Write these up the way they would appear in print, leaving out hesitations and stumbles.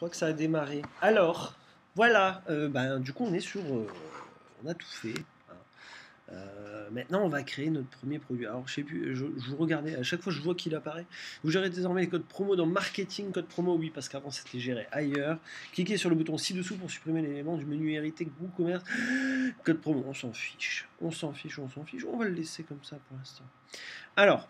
crois que ça a démarré. Alors, voilà, du coup, on est sur. On a tout fait, hein. Maintenant, on va créer notre premier produit. Alors, je sais plus, je vous regardais, à chaque fois je vois qu'il apparaît. Vous gérez désormais les codes promo dans marketing, code promo, oui, parce qu'avant c'était géré ailleurs. Cliquez sur le bouton ci-dessous pour supprimer l'élément du menu hérité WooCommerce. Code promo, on s'en fiche. On s'en fiche, on s'en fiche. On va le laisser comme ça pour l'instant. Alors,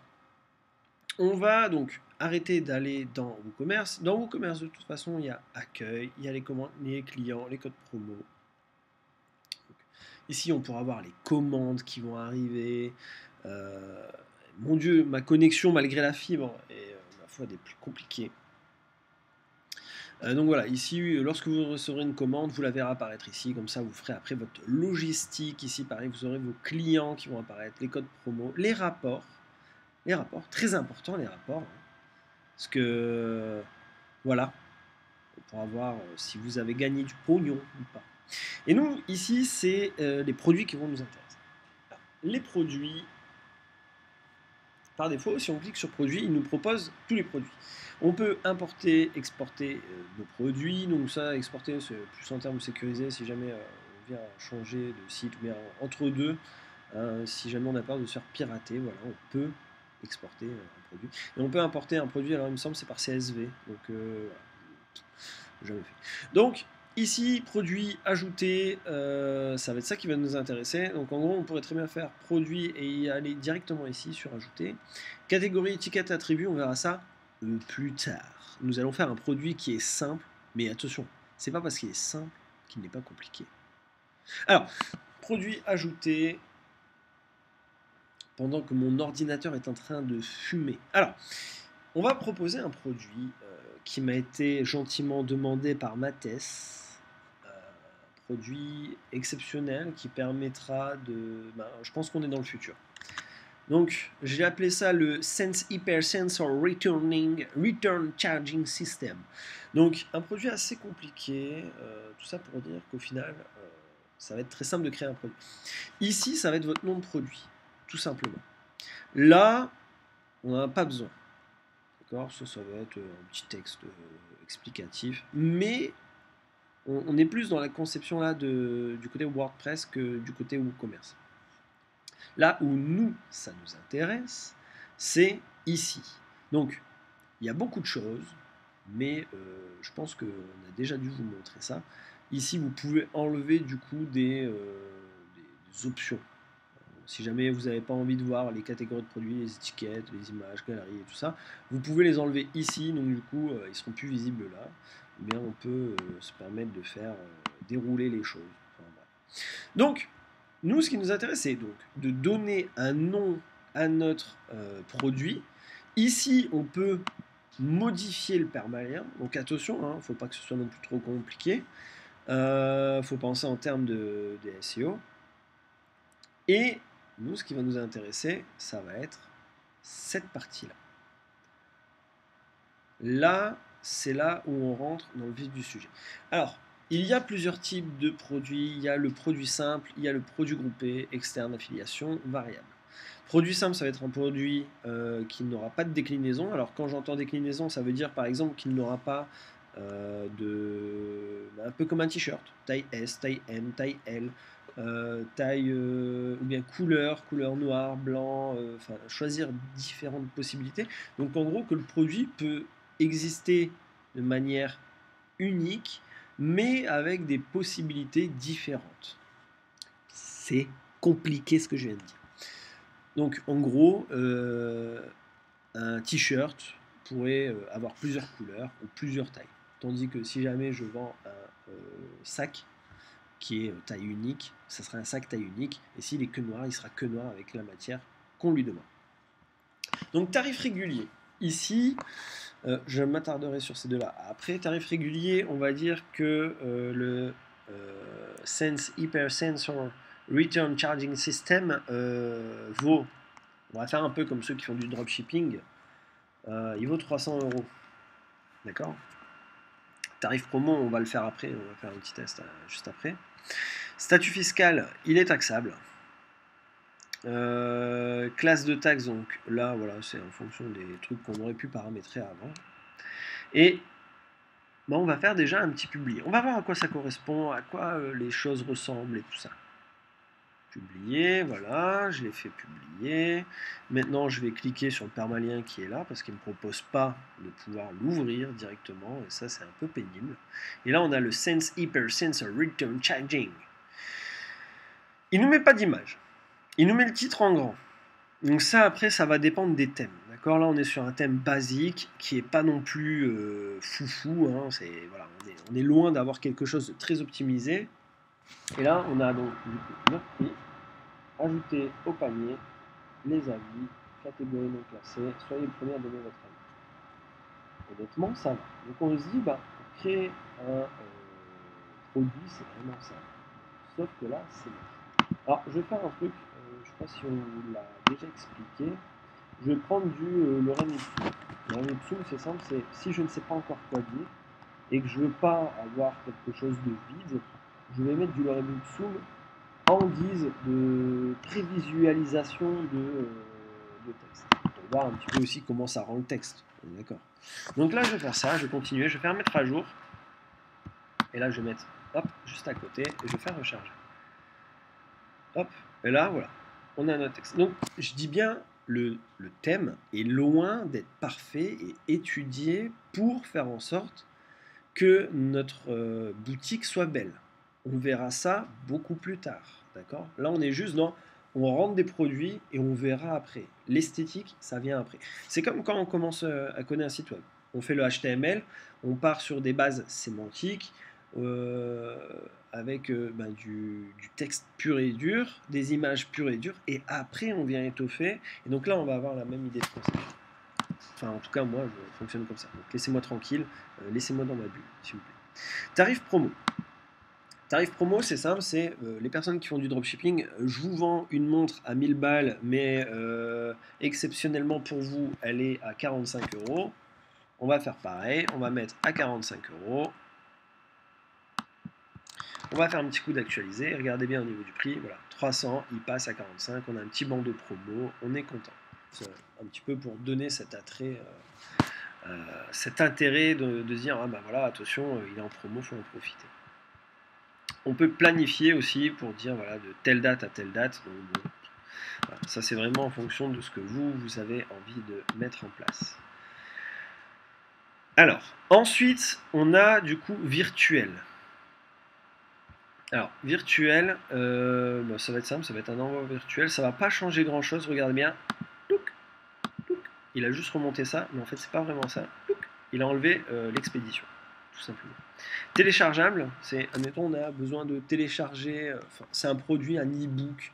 on va donc arrêter d'aller dans WooCommerce. Dans WooCommerce, de toute façon, il y a accueil, il y a les commandes, les clients, les codes promo. Donc, ici, on pourra voir les commandes qui vont arriver. Mon Dieu, ma connexion, malgré la fibre, est ma foi des plus compliquées. Donc voilà, ici, lorsque vous recevrez une commande, vous la verrez apparaître ici. Comme ça, vous ferez après votre logistique. Ici, pareil, vous aurez vos clients qui vont apparaître, les codes promo, les rapports. Les rapports, très important, les rapports. Parce que, voilà, pour voir si vous avez gagné du pognon ou pas. Et nous, ici, c'est les produits qui vont nous intéresser. Alors, les produits, par défaut, si on clique sur produits, il nous propose tous les produits. On peut importer, exporter nos produits. Donc ça, exporter, c'est plus en termes sécurisés si jamais on vient changer de site ou bien entre deux. Si jamais on a peur de se faire pirater, voilà, on peut exporter un produit. Et on peut importer un produit, alors il me semble c'est par CSV. Donc voilà, jamais fait. Donc ici, produit ajouté, ça va être ça qui va nous intéresser. Donc en gros, on pourrait très bien faire produit et y aller directement ici sur ajouter. Catégorie, étiquette, attribut, on verra ça plus tard. Nous allons faire un produit qui est simple, mais attention, c'est pas parce qu'il est simple qu'il n'est pas compliqué. Alors, produit ajouté, pendant que mon ordinateur est en train de fumer. Alors, on va proposer un produit qui m'a été gentiment demandé par Mathès. Produit exceptionnel qui permettra de... je pense qu'on est dans le futur. Donc, j'ai appelé ça le Sense Hyper Sensor Return Charging System. Donc, un produit assez compliqué. Tout ça pour dire qu'au final, ça va être très simple de créer un produit. Ici, ça va être votre nom de produit, tout simplement. Là, on n'en a pas besoin. D'accord, ça va être un petit texte explicatif. Mais on est plus dans la conception là du côté WordPress que du côté WooCommerce. Là où nous, ça nous intéresse, c'est ici. Donc, il y a beaucoup de choses, mais je pense qu'on a déjà dû vous montrer ça. Ici, vous pouvez enlever du coup des options. Si jamais vous n'avez pas envie de voir les catégories de produits, les étiquettes, les images, galeries et tout ça, vous pouvez les enlever ici, donc du coup ils seront plus visibles là. Ou bien on peut se permettre de faire dérouler les choses. Enfin, voilà. Donc, nous ce qui nous intéresse, c'est donc de donner un nom à notre produit. Ici, on peut modifier le permalien, donc attention, il ne faut pas que ce soit non plus trop compliqué. Faut penser en termes de SEO. Et nous, ce qui va nous intéresser, ça va être cette partie-là. Là, c'est là où on rentre dans le vif du sujet. Alors, il y a plusieurs types de produits. Il y a le produit simple, il y a le produit groupé, externe, affiliation, variable. Produit simple, ça va être un produit qui n'aura pas de déclinaison. Alors, quand j'entends déclinaison, ça veut dire par exemple qu'il n'aura pas un peu comme un t-shirt, taille S, taille M, taille L, taille ou bien couleur noir, blanc, choisir différentes possibilités. Donc en gros que le produit peut exister de manière unique, mais avec des possibilités différentes. C'est compliqué ce que je viens de dire. Donc en gros, un t-shirt pourrait avoir plusieurs couleurs ou plusieurs tailles. Tandis que si jamais je vends un sac qui est taille unique, ça sera un sac taille unique. Et s'il est que noir, il sera que noir avec la matière qu'on lui demande. Donc tarif régulier. Ici, je m'attarderai sur ces deux-là. Après, tarif régulier, on va dire que le Sense Hyper Sensor Return Charging System vaut, on va faire un peu comme ceux qui font du dropshipping, il vaut 300 €. D'accord? Tarif promo, on va le faire après, on va faire un petit test juste après. Statut fiscal, il est taxable. Classe de taxe, donc là, voilà, c'est en fonction des trucs qu'on aurait pu paramétrer avant. Et ben, on va faire déjà un petit publier. On va voir à quoi ça correspond, à quoi les choses ressemblent et tout ça. Publier, voilà, je l'ai fait publier. Maintenant, je vais cliquer sur le permalien qui est là parce qu'il ne me propose pas de pouvoir l'ouvrir directement et ça, c'est un peu pénible. Et là, on a le Sense Hyper Sensor Return Charging. Il ne nous met pas d'image. Il nous met le titre en grand. Donc ça, après, ça va dépendre des thèmes. D'accord, là, on est sur un thème basique qui n'est pas non plus foufou. Hein, voilà, on est loin d'avoir quelque chose de très optimisé. Et là, on a donc notre prix. Ajouter au panier les avis, catégorie non classée, soyez le premier à donner votre avis. Honnêtement, ça va. Donc on se dit, bah, pour créer un produit, c'est vraiment ça. Sauf que là, c'est moche. Alors, je vais faire un truc, je ne sais pas si on vous l'a déjà expliqué. Je vais prendre le Lorem Ipsum. Le Lorem Ipsum, c'est simple, c'est si je ne sais pas encore quoi dire et que je ne veux pas avoir quelque chose de vide, je vais mettre du Lorem Ipsum en guise de prévisualisation de texte. On va voir un petit peu aussi comment ça rend le texte. D'accord. Donc là, je vais faire ça, je vais continuer, je vais faire mettre à jour. Et là, je vais mettre, hop, juste à côté, et je vais faire recharger. Hop, et là, voilà, on a notre texte. Donc, je dis bien, le thème est loin d'être parfait et étudié pour faire en sorte que notre boutique soit belle. On verra ça beaucoup plus tard. D'accord. Là, on est juste dans, on rentre des produits et on verra après. L'esthétique, ça vient après. C'est comme quand on commence à connaître un site web. On fait le HTML, on part sur des bases sémantiques, avec du texte pur et dur, des images pures et dures, et après on vient étoffer. Et donc là, on va avoir la même idée de conception. Enfin, en tout cas, moi, je fonctionne comme ça. Donc laissez-moi tranquille, laissez-moi dans ma bulle, s'il vous plaît. Tarif promo. Tarif promo, c'est simple, c'est les personnes qui font du dropshipping, je vous vends une montre à 1000 balles, mais exceptionnellement pour vous, elle est à 45 euros. On va faire pareil, on va mettre à 45 euros. On va faire un petit coup d'actualiser, regardez bien au niveau du prix, voilà, 300, il passe à 45, on a un petit bandeau promo, on est content. C'est un petit peu pour donner cet attrait, cet intérêt de se dire, ah ben voilà, attention, il est en promo, il faut en profiter. On peut planifier aussi pour dire voilà de telle date à telle date. Donc, bon, voilà, ça c'est vraiment en fonction de ce que vous avez envie de mettre en place. Alors, ensuite, on a du coup virtuel. Alors, virtuel, ça va être simple, ça va être un envoi virtuel. Ça va pas changer grand chose, regardez bien. Il a juste remonté ça, mais en fait, c'est pas vraiment ça. Il a enlevé l'expédition, tout simplement. Téléchargeable, c'est, admettons, on a besoin de télécharger, c'est un produit, un e-book.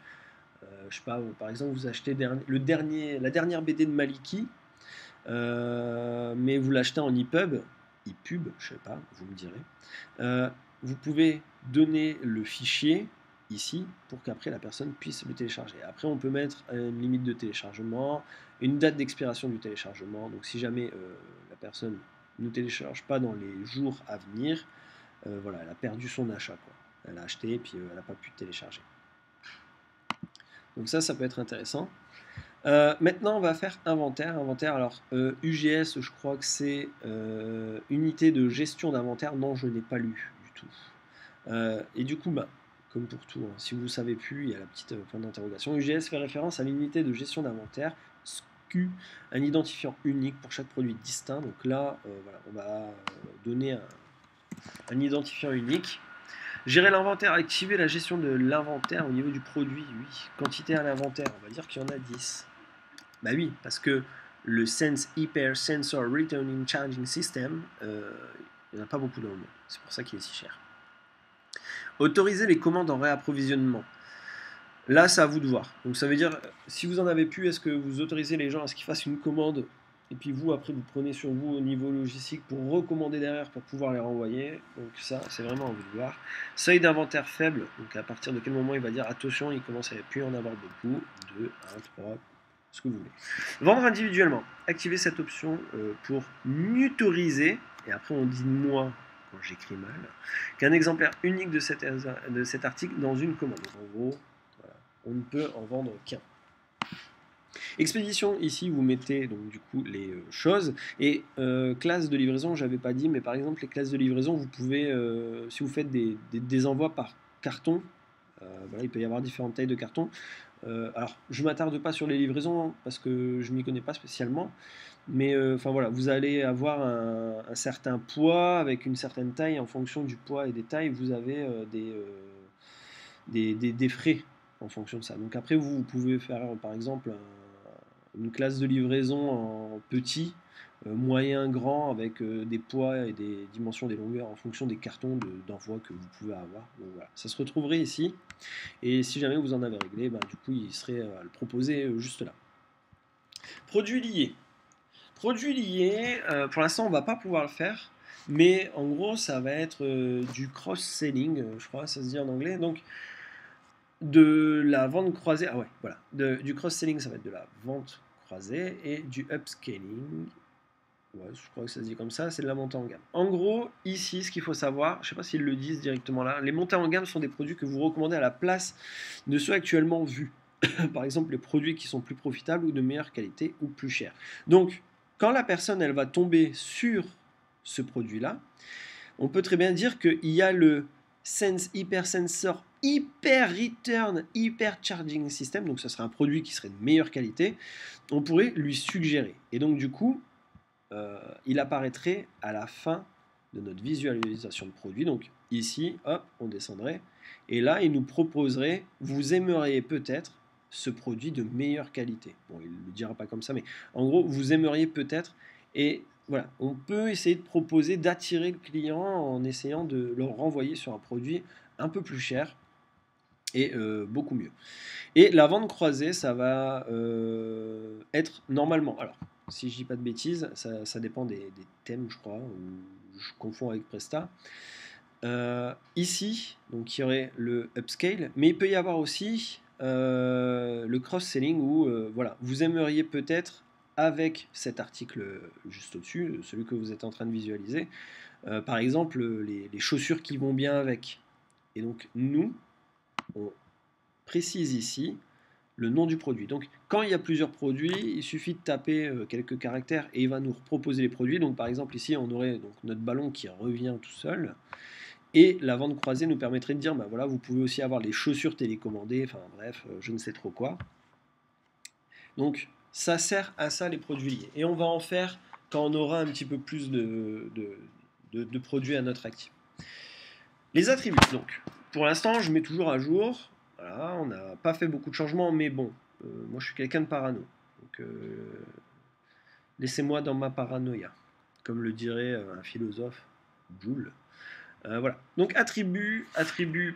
Je sais pas, par exemple, vous achetez la dernière BD de Maliki, mais vous l'achetez en EPUB, je sais pas, vous me direz. Vous pouvez donner le fichier ici pour qu'après la personne puisse le télécharger. Après, on peut mettre une limite de téléchargement, une date d'expiration du téléchargement. Donc, si jamais la personne ne télécharge pas dans les jours à venir, voilà, elle a perdu son achat, quoi. Elle a acheté et puis elle n'a pas pu télécharger. Donc ça peut être intéressant. Maintenant, on va faire inventaire. Alors, UGS, je crois que c'est unité de gestion d'inventaire. Non, je n'ai pas lu du tout. Et du coup, comme pour tout, hein, si vous ne savez plus, il y a la petite point d'interrogation. UGS fait référence à l'unité de gestion d'inventaire, SKU, un identifiant unique pour chaque produit distinct. Donc là, voilà, on va donner un identifiant unique. Gérer l'inventaire, activer la gestion de l'inventaire au niveau du produit, oui. Quantité à l'inventaire, on va dire qu'il y en a 10. Bah oui, parce que le Sense Hyper Sensor Returning Charging System, il n'y en a pas beaucoup dans le monde. C'est pour ça qu'il est si cher. Autoriser les commandes en réapprovisionnement. Là, c'est à vous de voir. Donc ça veut dire, si vous en avez plus, est-ce que vous autorisez les gens à ce qu'ils fassent une commande et puis vous, après, vous prenez sur vous au niveau logistique pour recommander derrière pour pouvoir les renvoyer. Donc ça, c'est vraiment à vous de voir. Seuil d'inventaire faible. Donc à partir de quel moment il va dire, attention, il commence à ne plus en avoir beaucoup. 2, 1, 3, ce que vous voulez. Vendre individuellement. Activez cette option pour mutoriser. Et après, on dit moi quand j'écris mal. Qu'un exemplaire unique de cet article dans une commande. Donc en gros, voilà, on ne peut en vendre qu'un. Expédition, ici vous mettez donc du coup les choses, et classe de livraison, j'avais pas dit, mais par exemple les classes de livraison, vous pouvez, si vous faites des envois par carton, voilà, il peut y avoir différentes tailles de carton. Alors je m'attarde pas sur les livraisons parce que je m'y connais pas spécialement, mais enfin voilà, vous allez avoir un certain poids avec une certaine taille. En fonction du poids et des tailles, vous avez des frais en fonction de ça. Donc après, vous pouvez faire par exemple une classe de livraison en petit, moyen, grand, avec des poids et des dimensions, des longueurs en fonction des cartons d'envoi que vous pouvez avoir. Donc voilà, ça se retrouverait ici. Et si jamais vous en avez réglé, du coup, il serait à le proposer juste là. Produits liés. Produits liés, pour l'instant, on ne va pas pouvoir le faire. Mais en gros, ça va être du cross-selling, je crois, ça se dit en anglais. Donc, de la vente croisée. Ah ouais, voilà. Du cross-selling, ça va être de la vente croisée. Et du upscaling, ouais, je crois que ça se dit comme ça, c'est de la montée en gamme. En gros, ici, ce qu'il faut savoir, je ne sais pas s'ils le disent directement là, les montées en gamme sont des produits que vous recommandez à la place de ceux actuellement vus. Par exemple, les produits qui sont plus profitables ou de meilleure qualité ou plus chers. Donc, quand la personne elle va tomber sur ce produit-là, on peut très bien dire qu'il y a le Sense Hyper Sensor Hyper Return Hyper Charging System, donc ce serait un produit qui serait de meilleure qualité, on pourrait lui suggérer. Et donc du coup, il apparaîtrait à la fin de notre visualisation de produit. Donc ici, hop, on descendrait, et là, il nous proposerait, vous aimeriez peut-être ce produit de meilleure qualité. Bon, il ne le dira pas comme ça, mais en gros, vous aimeriez peut-être, et voilà, on peut essayer de proposer, d'attirer le client en essayant de le renvoyer sur un produit un peu plus cher et beaucoup mieux. Et la vente croisée, ça va être normalement, alors si je dis pas de bêtises, ça dépend des thèmes, je crois, ou je confonds avec Presta. Ici, donc il y aurait le upscale, mais il peut y avoir aussi le cross-selling où voilà, vous aimeriez peut-être avec cet article juste au-dessus, celui que vous êtes en train de visualiser, par exemple les chaussures qui vont bien avec. Et donc nous, on précise ici le nom du produit. Donc quand il y a plusieurs produits, il suffit de taper quelques caractères et il va nous proposer les produits. Donc par exemple ici, on aurait donc notre ballon qui revient tout seul. Et la vente croisée nous permettrait de dire, voilà, vous pouvez aussi avoir les chaussures télécommandées, enfin bref, je ne sais trop quoi. Donc ça sert à ça les produits liés. Et on va en faire quand on aura un petit peu plus de produits à notre actif. Les attributs, donc, pour l'instant, je mets toujours à jour. Voilà, on n'a pas fait beaucoup de changements, mais bon, moi je suis quelqu'un de parano. Donc laissez-moi dans ma paranoïa, comme le dirait un philosophe, Joule. Voilà. Donc attributs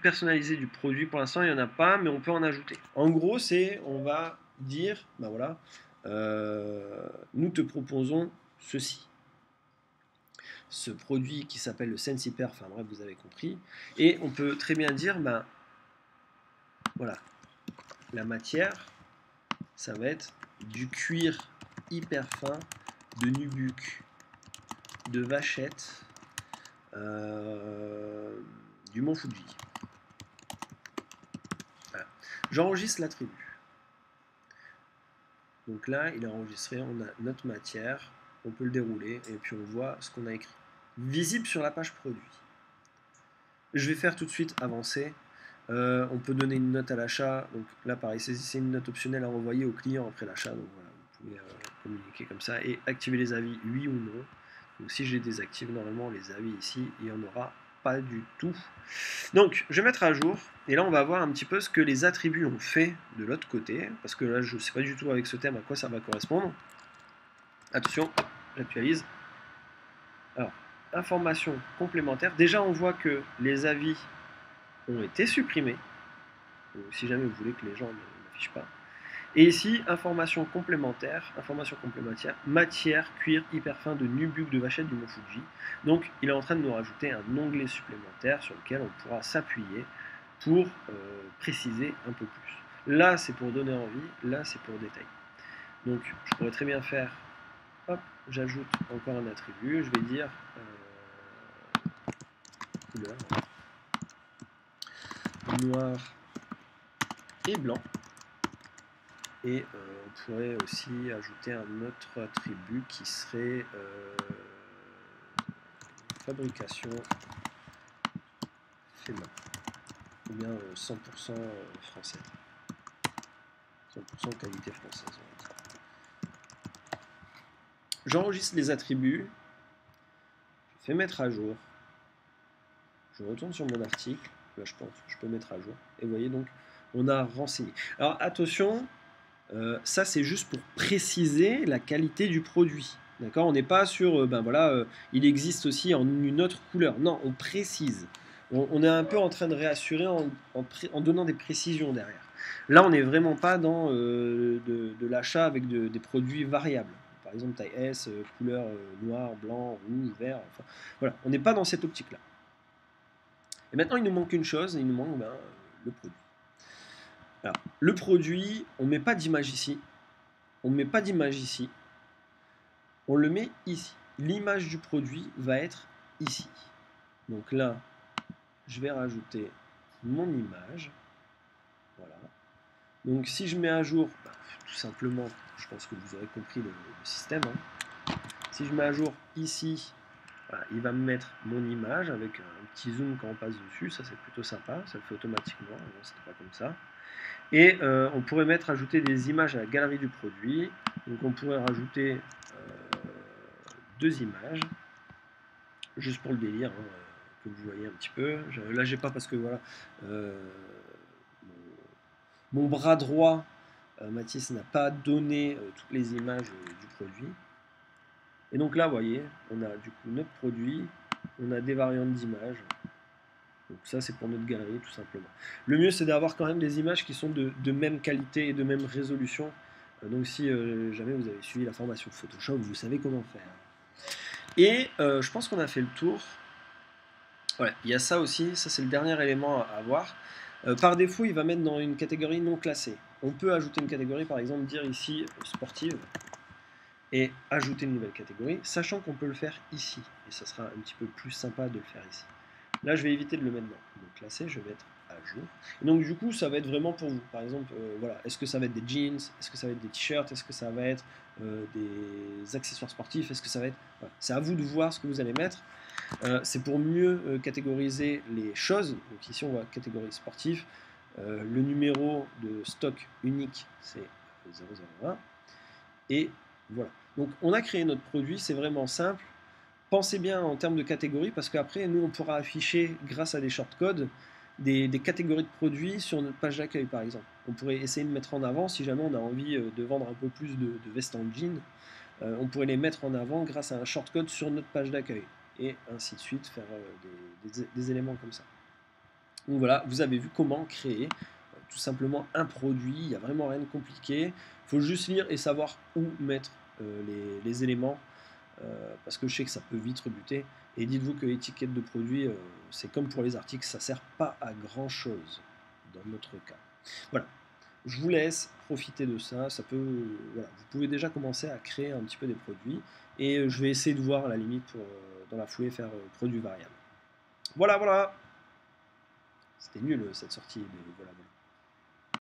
personnalisés du produit, pour l'instant il n'y en a pas, mais on peut en ajouter. En gros, on va dire, voilà, nous te proposons ceci. Ce produit qui s'appelle le Sense Hyper, enfin bref, vous avez compris. Et on peut très bien dire, voilà, la matière, ça va être du cuir hyper fin, de nubuck, de vachette, du Mont Fuji. Voilà. J'enregistre l'attribut. Donc là, il est enregistré, on a notre matière, on peut le dérouler et puis on voit ce qu'on a écrit. Visible sur la page produit. Je vais faire tout de suite avancer. On peut donner une note à l'achat. Donc là, pareil, c'est une note optionnelle à envoyer au client après l'achat. Donc voilà, vous pouvez communiquer comme ça et activer les avis, oui ou non. Donc si je les désactive, normalement, les avis ici, il n'y en aura pas du tout. Donc, je vais mettre à jour, et là, on va voir un petit peu ce que les attributs ont fait de l'autre côté, parce que là, je ne sais pas du tout avec ce thème à quoi ça va correspondre. Attention, j'actualise. Alors, informations complémentaires. Déjà, on voit que les avis ont été supprimés, donc, si jamais vous voulez que les gens ne l'affichent pas. Et ici, information complémentaire, matière, cuir hyper fin de nubuck de vachette du Mont Fuji. Donc, il est en train de nous rajouter un onglet supplémentaire sur lequel on pourra s'appuyer pour préciser un peu plus. Là, c'est pour donner envie, là, c'est pour détailler. Donc, je pourrais très bien faire, hop, j'ajoute encore un attribut, je vais dire couleur, noir et blanc. Et on pourrait aussi ajouter un autre attribut qui serait fabrication fait main, ou bien 100% français, 100% qualité française. On va dire. J'enregistre les attributs, je fais mettre à jour, je retourne sur mon article, là je pense que je peux mettre à jour, et vous voyez donc on a renseigné. Alors attention, ça c'est juste pour préciser la qualité du produit. D'accord, on n'est pas sur, ben voilà, il existe aussi en une autre couleur. Non, on précise. On est un peu en train de réassurer en donnant des précisions derrière. Là, on n'est vraiment pas dans de l'achat avec des produits variables. Par exemple, taille S, couleur noir, blanc, rouge, vert. Enfin, voilà, on n'est pas dans cette optique-là. Et maintenant, il nous manque une chose, il nous manque le produit. Alors, le produit, on ne met pas d'image ici. On ne met pas d'image ici. On le met ici. L'image du produit va être ici. Donc là, je vais rajouter mon image. Voilà. Donc si je mets à jour, tout simplement, je pense que vous aurez compris le système. Hein. Si je mets à jour ici, voilà, il va me mettre mon image avec un petit zoom quand on passe dessus. Ça, c'est plutôt sympa. Ça le fait automatiquement. Non, c'était pas comme ça. Et on pourrait ajouter des images à la galerie du produit. Donc on pourrait rajouter 2 images, juste pour le délire, hein, que vous voyez un petit peu. Là j'ai pas parce que voilà, mon bras droit, Mathis n'a pas donné toutes les images du produit. Et donc là, vous voyez, on a du coup notre produit, on a des variantes d'images. Donc ça, c'est pour notre galerie, tout simplement. Le mieux, c'est d'avoir quand même des images qui sont de même qualité et de même résolution. Donc si jamais vous avez suivi la formation Photoshop, vous savez comment faire. Et je pense qu'on a fait le tour. Ouais, il y a ça aussi, ça c'est le dernier élément à voir. Par défaut, il va mettre dans une catégorie non classée. On peut ajouter une catégorie, par exemple, dire ici sportive, et ajouter une nouvelle catégorie, sachant qu'on peut le faire ici. Et ça sera un petit peu plus sympa de le faire ici. Là, je vais éviter de le mettre dans classé, je vais mettre à jour. Et donc, du coup, ça va être vraiment pour vous. Par exemple, voilà, est-ce que ça va être des jeans? Est-ce que ça va être des t-shirts? Est-ce que ça va être des accessoires sportifs? Est-ce que ça va être... Voilà. C'est à vous de voir ce que vous allez mettre. C'est pour mieux catégoriser les choses. Donc ici, on voit catégorie sportif. Le numéro de stock unique, c'est 001. Et voilà. Donc, on a créé notre produit, c'est vraiment simple. Pensez bien en termes de catégories, parce qu'après, nous, on pourra afficher, grâce à des shortcodes, des catégories de produits sur notre page d'accueil, par exemple. On pourrait essayer de mettre en avant, si jamais on a envie de vendre un peu plus de vestes en jean, on pourrait les mettre en avant grâce à un shortcode sur notre page d'accueil, et ainsi de suite, faire des éléments comme ça. Donc voilà, vous avez vu comment créer tout simplement un produit, il n'y a vraiment rien de compliqué, il faut juste lire et savoir où mettre les éléments, parce que je sais que ça peut vite rebuter. Et dites-vous que l'étiquette de produit, c'est comme pour les articles, ça ne sert pas à grand chose dans notre cas. Voilà, je vous laisse profiter de ça. Voilà, vous pouvez déjà commencer à créer un petit peu des produits, et je vais essayer de voir à la limite pour, dans la foulée, faire produits variables. Voilà, voilà. C'était nul cette sortie, mais voilà, voilà.